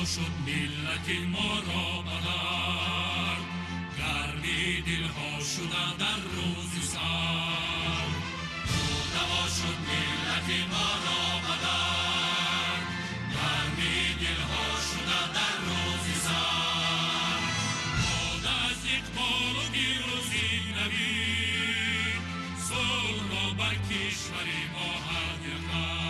شد ملت ما را بدر، گرمی دلها شده در روز سر. دوا شد ملت ما را بدر، گرمی دلها شده در روز سر. باد از اقبال و پیروزی نوید، صلح را بر کشور ما هدیه کرد.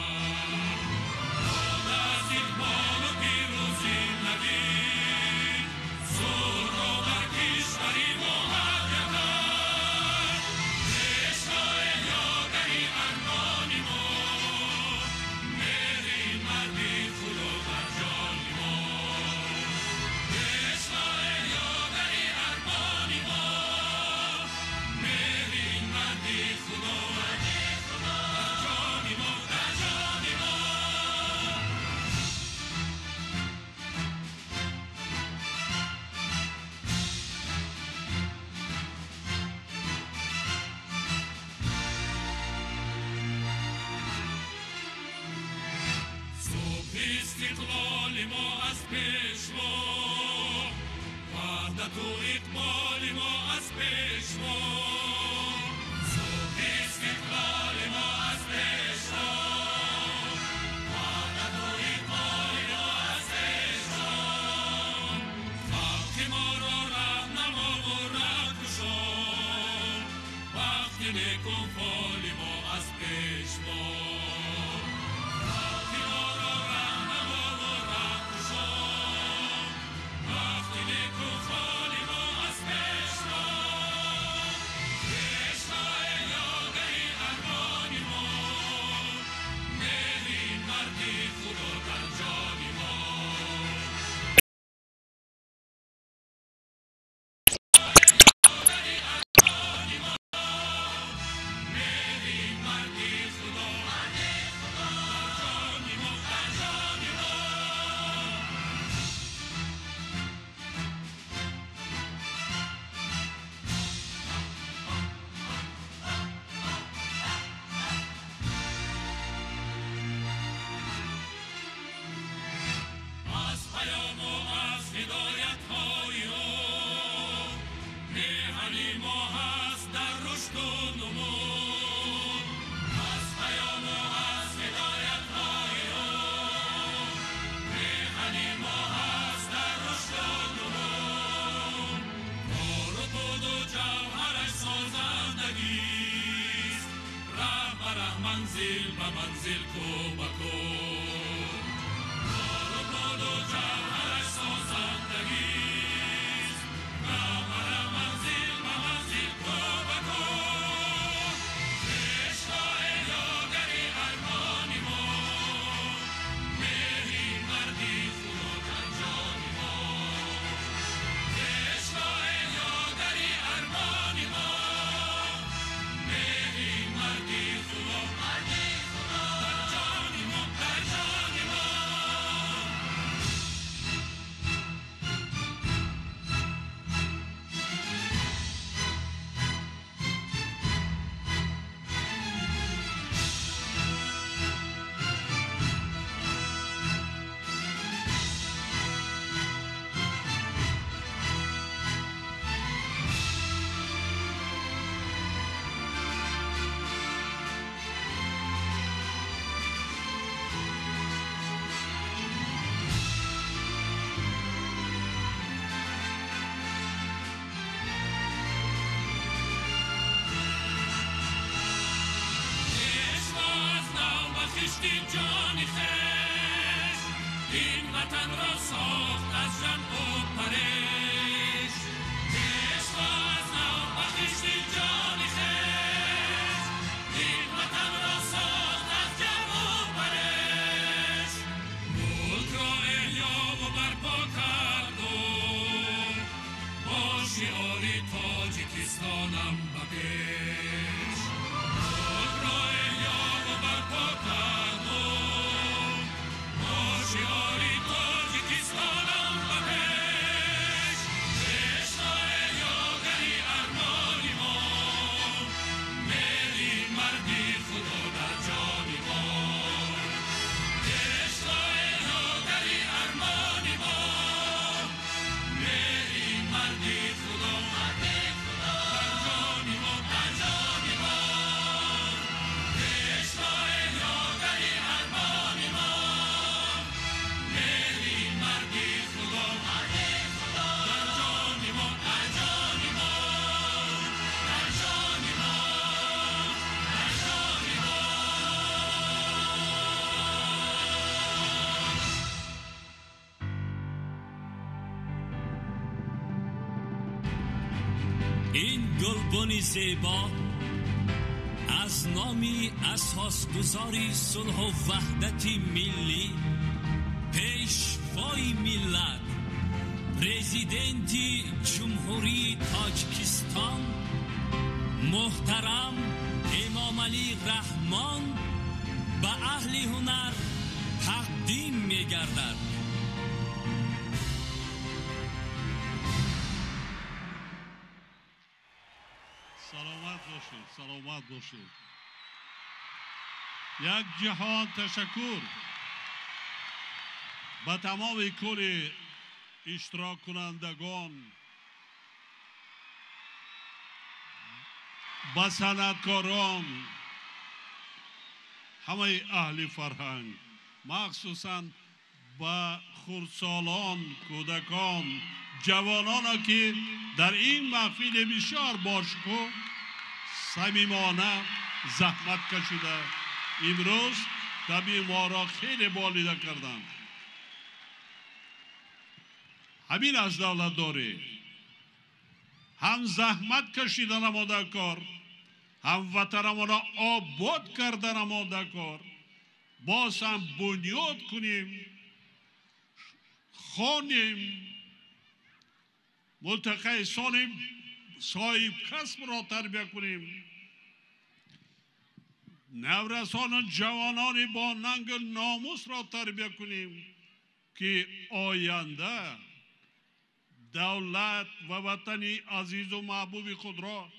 استقلال ما از پیشوا، وحدت و اقبال ما از پیشوا. صبح استقلال ما از پیشوا، وحدت و اقبال ما از پیشوا. وقت ما را رهنما و رهکشا، وقت نیک و فال ما از پیشوا. منزل به منزل کو به کو، کار و باد و جوهرش سازندگیست. رهبر منزل به منزل کو به کو، عشق یاگری ارمان ما، مهری مردی فروتن جان ما. عشق یاگری ارمان ما، مهری مردی فروتن جانی خیش، این وطن را ساخت از جمع و پرش. عشق از نو بخشتی جانی خیش، این وطن را ساخت از جمع و پرش. ملک را احیا و برپا کرد و با شعار تاجیکستانم بپیش. ملک را احیا و برپا کرد و با شعار تاجیکستانم گلبنی زیبا از نامی اساسگذاری صلح و وحدتی ملی، پیشوای ملت، پرزیدنتی جمهوری تاجیکستان محترم امام علی رحمان به اهل هنر تقدیم می گردد. سلامت باشید، سلامت باشید. یک جهان تشکر به تمام کل اشتراک کنندگان، به صنعتکاران، همه اهل فرهنگ، مخصوصاً به خردسالان، کودکان، جوانان که در این محفل بسیار باشکوه صمیمانه زحمت کشیده امروز طبیعی ما را خیلی بالیده کردند. همین از دولت داره هم زحمت کشیدن نموده کار، هم وطن ما را آباد کردن نموده کار، باز هم بنیاد کنیم، خانیم، متخصصان صاحب کسب را تربیت کنیم، نورسان جوانان با ننگ ناموس را تربیت کنیم که آینده دولت و وطن عزیز و محبوب خود را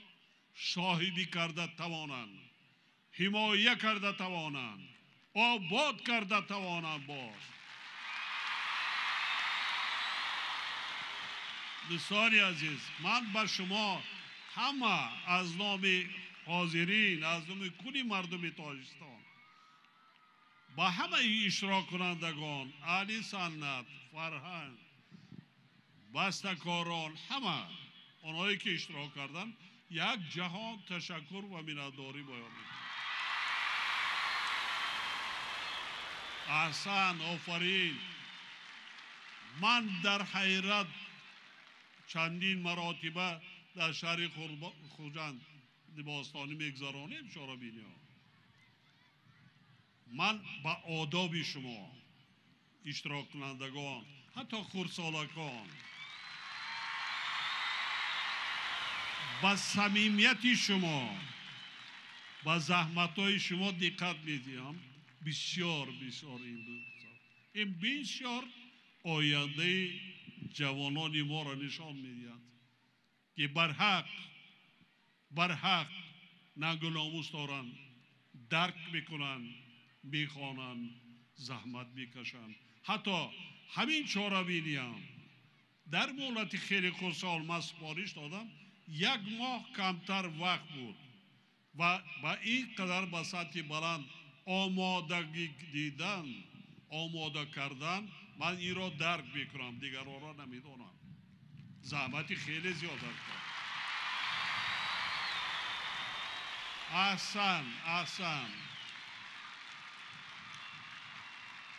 شاهدی کرده توانند، حمایه کرده توانند، آباد کرده توانند. باز دوستان عزیز، من به شما همه از نام حاضرین، از نام کلی مردم تاجیکستان، با همه اشتراک کنندگان، اهل سنت، فرهنگ، بسته‌کاران، همه آنهایی که اشتراک کردن، یک جهان تشکر و منتداری بیان می‌کنم. احسن، آفرین. من در حیرت چندین مراتبه در شهر خوجند باستانی میگذرانیم شورا بینیا. من با آداب شما اشتراک کنندگان، حتی خردسالکان، با صمیمیت شما، با زحمت‌های شما دقت می‌دیم. بسیار بسیار این بسیار آینده جوانان ما را نشان می‌دهد که بر حق ننگ و ناموس دارند، درک میکنند، میخوانند، زحمت میکشند. حتی همین چهاربینی هم در مولت خیلی خردسال من سپارش دادم، 1 ماه کمتر وقت بود و با این قدر به سطح بلند آمادگی دیدن، آماده کردن، من این را درک میکنم، دیگران را نمیدونم. زحمت خیلی زیاد کرد. احسن.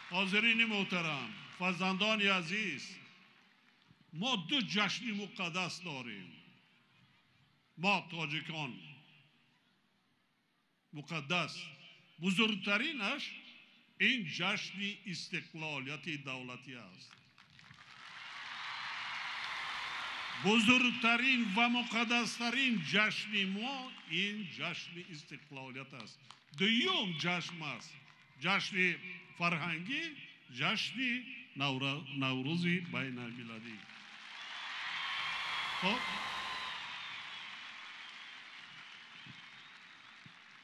حاضرین محترم، فرزندان عزیز، ما 2 جشن مقدس داریم. ما تاجیکان مقدس، بزرگترینش این جشن استقلالیت دولتی است. بزرگترین و مقدسترین جشن ما این جشن استقلالیت است. دوم جشن است جشن فرهنگی، جشن نوروز بین المللی. خب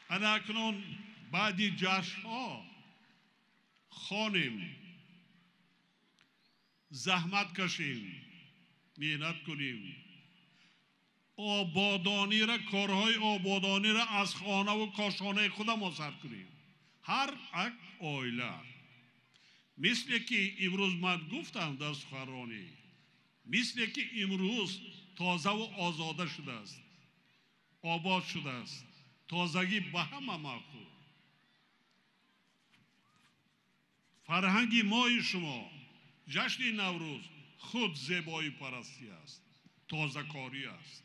انا اکنون بعدی جشن ها خانیم، زحمت کشیم، محنت کنیم، آبادانی را، کارهای آبادانی را از خانه و کاشانه خودم مصر کنیم. هر یک عائله، مثل که امروز من گفتم در سخنرانی، مثل که امروز تازه و آزاده شده است، آباد شده است، تازگی به همه معقول. فرهنگی مای شما جشن نوروز خود زیبایی پرستی است، تازه کاری است.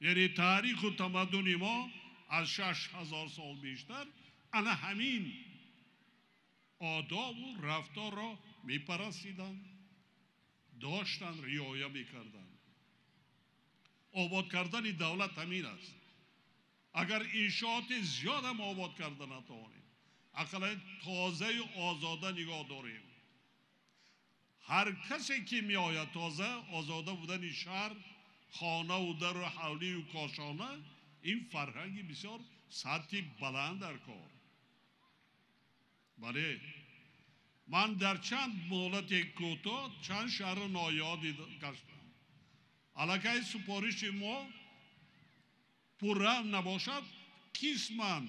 یعنی تاریخ و تمدن ما از 6000 سال بیشتر انا همین آداب و رفتار را میپرستیدند، داشتن، رعایت میکردن. آباد کردن دولت همین است. اگر انشاءات زیاد هم آباد کردن نتوانیم، اقلا تازه و آزاده نگاه داریم. هر کسی که می آید تازه آزاده بودن شهر، خانه و در و حولی و کاشانه، این فرهنگی بسیار سطحی بلند در کار. بله، من در چند مهلت کوتاه چند شهر نایادی گشتم. علاقه سپارش ما پورا نباشد، قسماً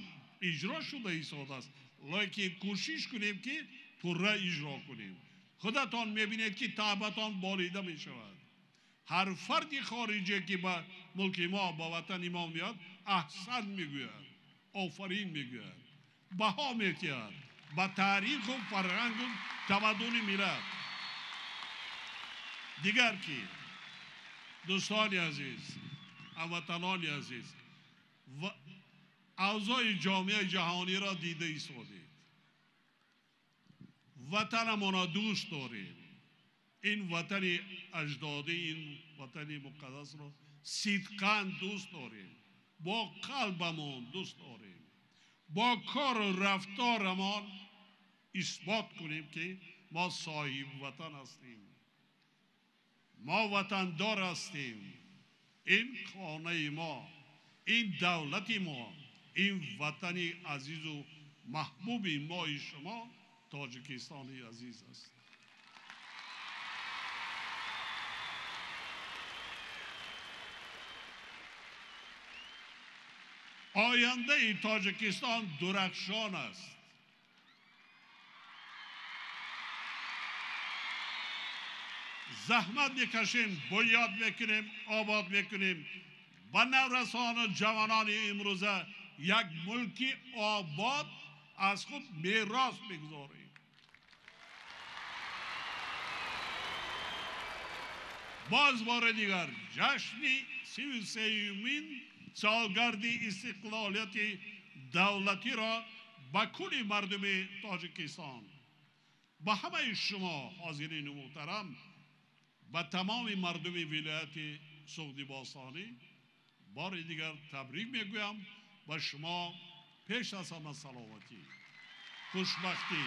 اجرا شده ایستاده است، لیکن کوشش کنیم که پورا اجرا کنیم. خودتان میبینید که تعبتان بالیده میشود. هر فردی خارجی که به ملک ما، به وطن ما میاد، احسن میگوید، آفرین میگوید، بها میتید به تاریخ و فرهنگ و تمدن ملت. دیگر که دوستان عزیز، هموطنان عزیز، اوضاع جامعه جهانی را دیده ایستادید. وطنمان را دوست داریم. این وطن اجدادی، این وطن مقدس را صدقاً دوست داریم. با قلبمان دوست داریم. با کار و رفتارمان اثبات کنیم که ما صاحب وطن هستیم. ما وطندار هستیم. این خانه ما، این دولت ما، این وطن عزیز و محبوب ما شما تاجیکستان عزیز است. آینده ای تاجیکستان درخشان است. زحمت میکشیم، بنیاد میکنیم، آباد میکنیم. با نورسان و جوانان امروزه یک ملک آباد از خود میراث میگذاریم. باز بار دیگر جشن 33مین سالگرد استقلالیت دولتی را با کل مردم تاجیکستان، با همه شما حاضرین محترم، با تمام مردم ولایت سغدی باستانی بار دیگر تبریک میگویم. با شما پیش از همه سلامتی، خوشبختی.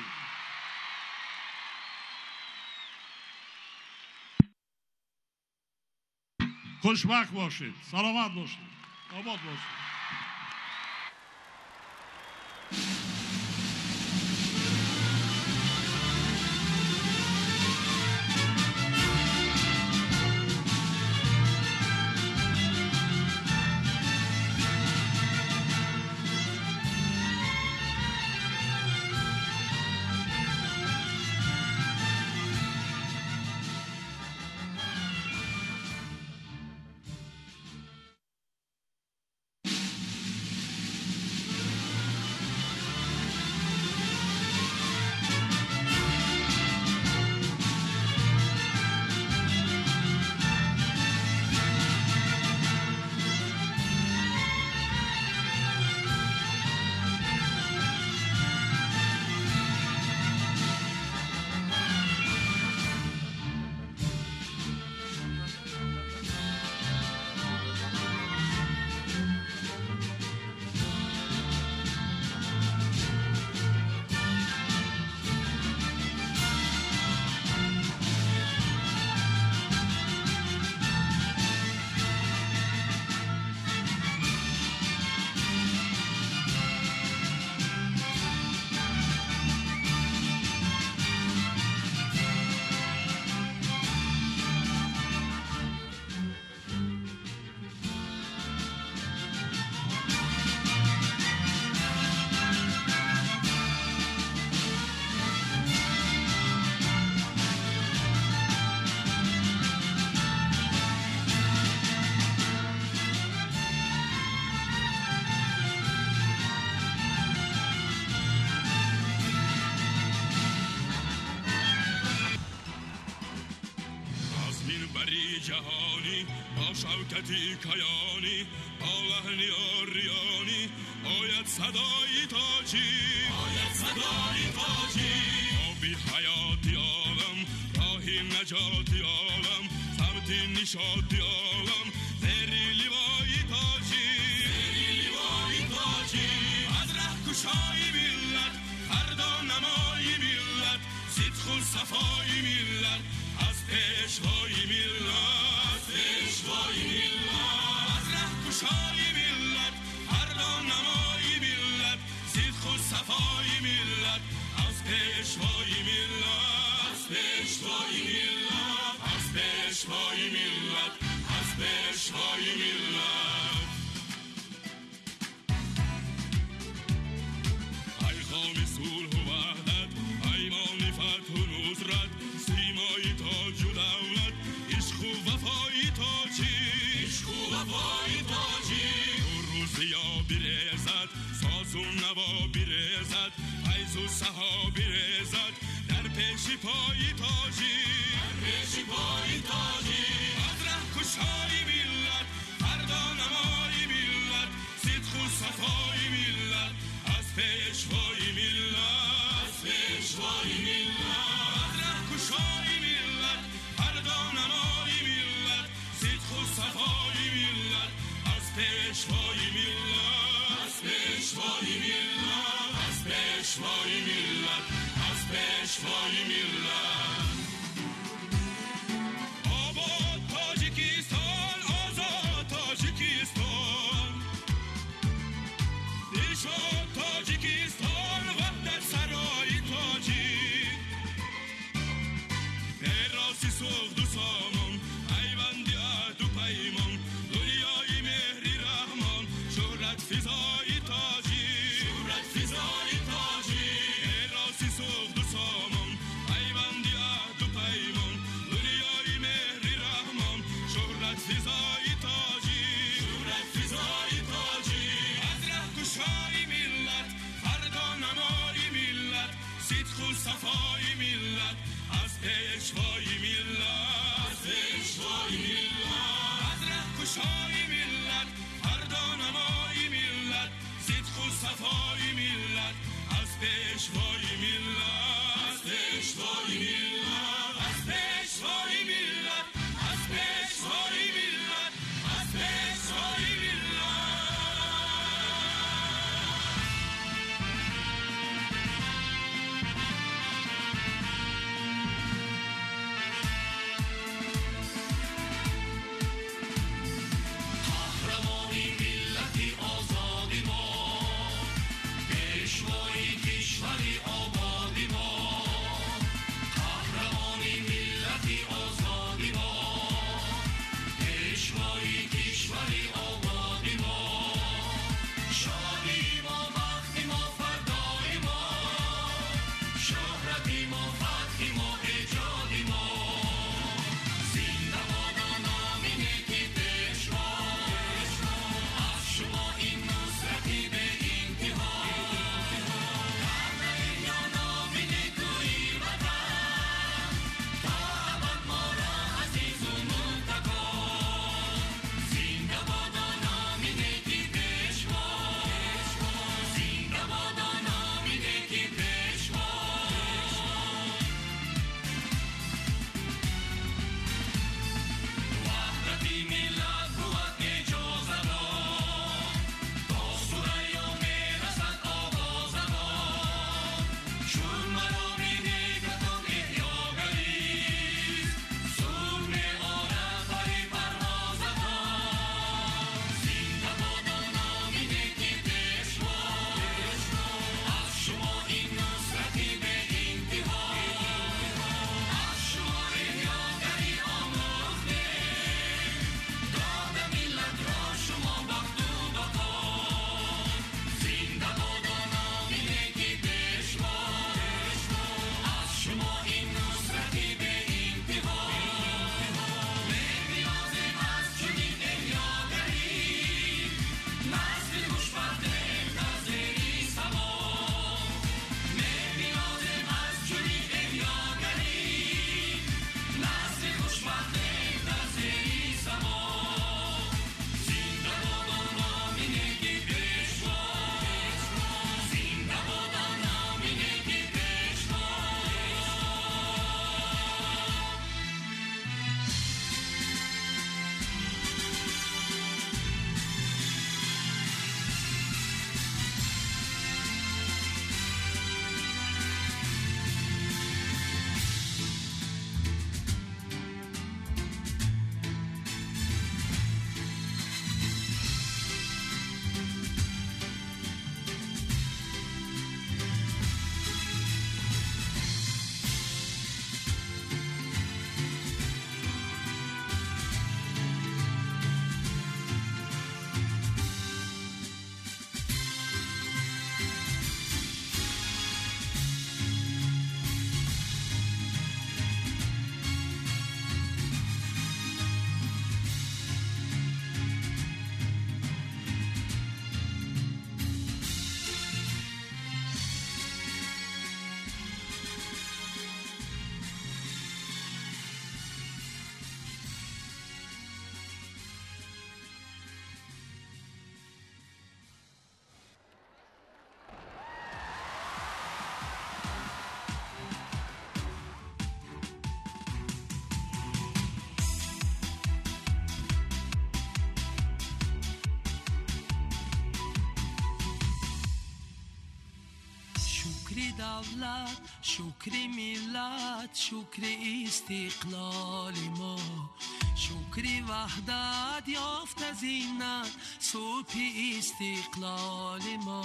خوشبخت باشید، سلامت باشید، آباد باشید. جهانی ایرانی با شوکتی کیانی با لحنی آریانی آید صدای تاجی با بی حیاتی عالم راهی نجاتی عالم سمتی نشاطی عالم زیری لیوای تاجی از ره کشای ملت فردا نمای ملت صدق و صفای ملت از پیشوای ملت از ره کشای ملت فردا نمای ملت صدق و صفای ملت از پیشوای ملت از پیشوای ملت ای خام صلح و وحدت ایمان فتح و نصرت سیمای تاج و دولت عشق و وفای تاجی روزیا برزد ساز و نوا برزد فیض و سها برزد در پیش پای تاجی از ره کشای ملت فردا نمای ملت صدق و صفای ملت از پیشوای ملت از ره کشای ملت فردا نمای ملت صدق و صفای ملت از پیشوای ملت آباد تاجیکستان آزاد تاجیکستان نشاد تاجیکستان وحدت سرای تاجیک راسی سوخت و سامان پیوندی عهد و پیمان دنیای مهری رحمان شهرت فضای تاجیک راسی سوخت و سامان پیوندی عهد و پیمان دنیای مهری رحمان شهرت فضای تاجیک از ره کشای ملت فردا نمای ملت صدق و صفای ملت از پیشوای ملت از ره کشای ملت فردا نمای ملت صدق و صفای ملت از پیشوای ملت از پیشوای ملت قهرمانی ملتی آزادی ما پیشوای کشوری شکر دولت، شکر ملت، شکر استقلال ما، شکر وحدت یافت زینت صبح استقلال ما.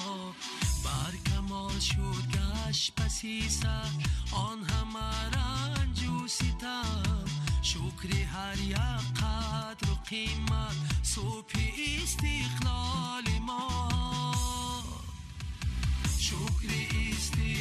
بر کمال شد گشت پسی سر آن همه رنج و ستم، شکر هر یک قدر و قیمت صبح استقلال ما، شکر استقلال